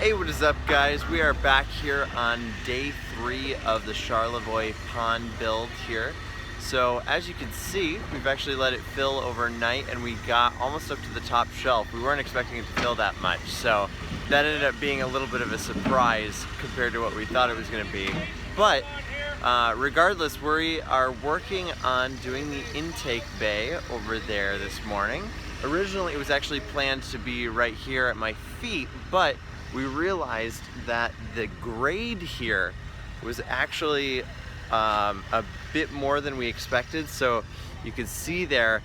Hey, what is up, guys? We are back here on day 3 of the Charlevoix pond build here. So as you can see, we've actually let it fill overnight and we got almost up to the top shelf. We weren't expecting it to fill that much, so that ended up being a little bit of a surprise compared to what we thought it was going to be. But regardless, we are working on doing the intake bay over there this morning. Originally it was actually planned to be right here at my feet, but we realized that the grade here was actually a bit more than we expected. So you can see there,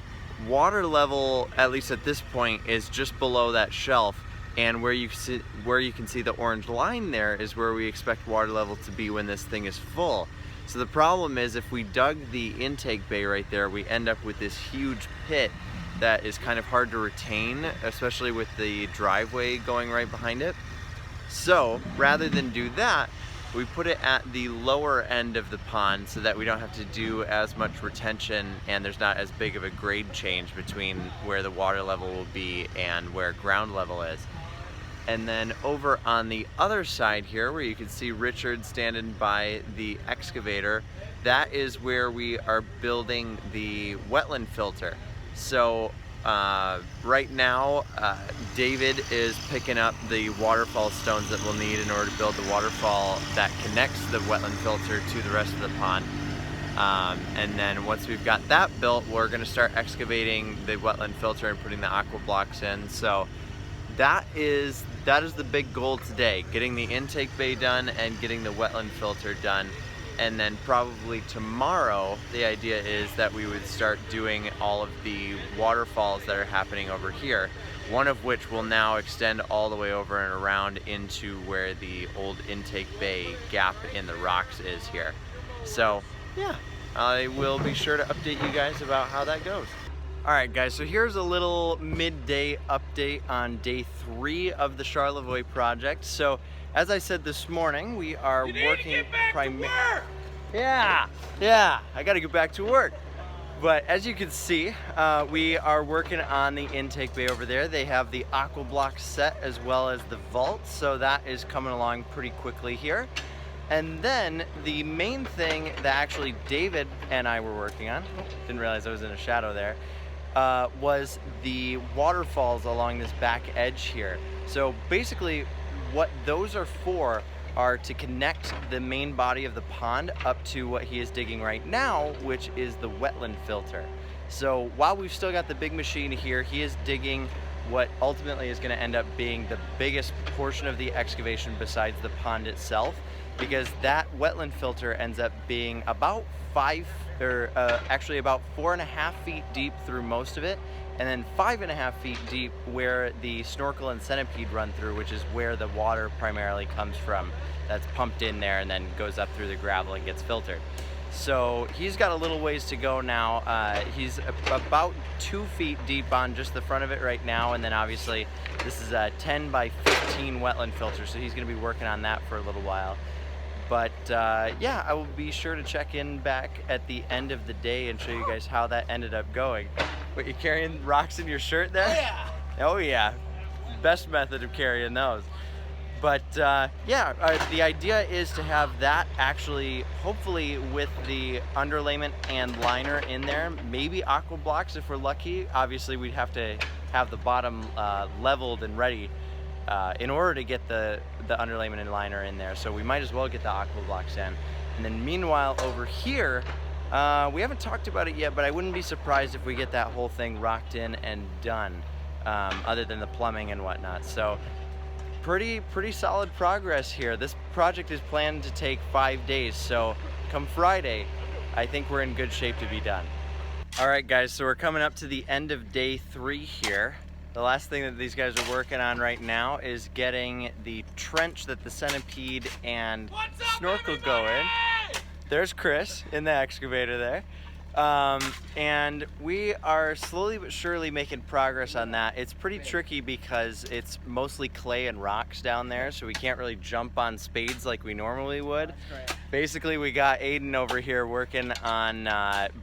water level, at least at this point, is just below that shelf. And where you can see the orange line there is where we expect water level to be when this thing is full. So the problem is, if we dug the intake bay right there, we end up with this huge pit that is kind of hard to retain, especially with the driveway going right behind it. So rather than do that, we put it at the lower end of the pond so that we don't have to do as much retention and there's not as big of a grade change between where the water level will be and where ground level is. And then over on the other side here, where you can see Richard standing by the excavator, that is where we are building the wetland filter. So right now, David is picking up the waterfall stones that we'll need in order to build the waterfall that connects the wetland filter to the rest of the pond. And then once we've got that built, we're going to start excavating the wetland filter and putting the aqua blocks in. So that is the big goal today, getting the intake bay done and getting the wetland filter done. And then probably tomorrow, the idea is that we would start doing all of the waterfalls that are happening over here, one of which will now extend all the way over and around into where the old intake bay gap in the rocks is here. So yeah, I will be sure to update you guys about how that goes. Alright guys, so here's a little midday update on day 3 of the Charlevoix project. So as I said this morning, we are working primarily. Yeah, I gotta get back to work. But as you can see, we are working on the intake bay over there. They have the aqua block set as well as the vault, so that is coming along pretty quickly here. And then the main thing that actually David and I were working on, didn't realize I was in a shadow there, was the waterfalls along this back edge here. So basically what those are for are to connect the main body of the pond up to what he is digging right now, which is the wetland filter. So while we've still got the big machine here, he is digging what ultimately is going to end up being the biggest portion of the excavation besides the pond itself, because that wetland filter ends up being about about 4.5 feet deep through most of it, and then 5.5 feet deep where the snorkel and centipede run through, which is where the water primarily comes from. That's pumped in there and then goes up through the gravel and gets filtered. So he's got a little ways to go now. He's about 2 feet deep on just the front of it right now, and then obviously this is a 10 by 15 wetland filter, so he's going to be working on that for a little while. But yeah, I will be sure to check in back at the end of the day and show you guys how that ended up going. What, you carrying rocks in your shirt there? Oh yeah! Oh yeah, best method of carrying those. But yeah, the idea is to have that actually, hopefully with the underlayment and liner in there, maybe aqua blocks if we're lucky. Obviously we'd have to have the bottom leveled and ready in order to get the underlayment and liner in there, so we might as well get the aqua blocks in. And then meanwhile over here, we haven't talked about it yet, but I wouldn't be surprised if we get that whole thing rocked in and done, other than the plumbing and whatnot. So pretty solid progress here. This project is planned to take 5 days, so come Friday, I think we're in good shape to be done. Alright guys, so we're coming up to the end of day 3 here. The last thing that these guys are working on right now is getting the trench that the centipede and snorkel go in. There's Chris in the excavator there. And we are slowly but surely making progress on that. It's pretty tricky because it's mostly clay and rocks down there, so we can't really jump on spades like we normally would. Basically, we got Aiden over here working on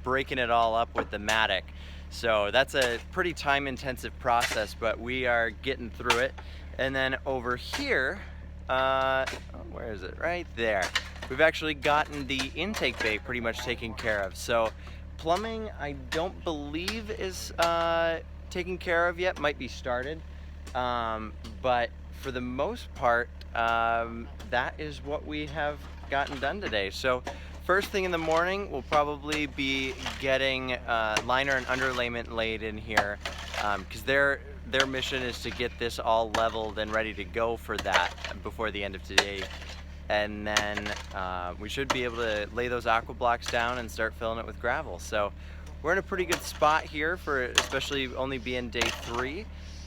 breaking it all up with the mattock. So that's a pretty time-intensive process, but we are getting through it. And then over here, where is it? Right there. We've actually gotten the intake bay pretty much taken care of. So plumbing, I don't believe is taken care of yet. Might be started, but for the most part, that is what we have gotten done today. So first thing in the morning, we'll probably be getting liner and underlayment laid in here, because their mission is to get this all leveled and ready to go for that before the end of today. And then we should be able to lay those aqua blocks down and start filling it with gravel. So we're in a pretty good spot here for especially only being day 3.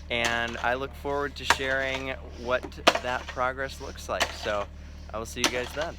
And I look forward to sharing what that progress looks like. So I will see you guys then.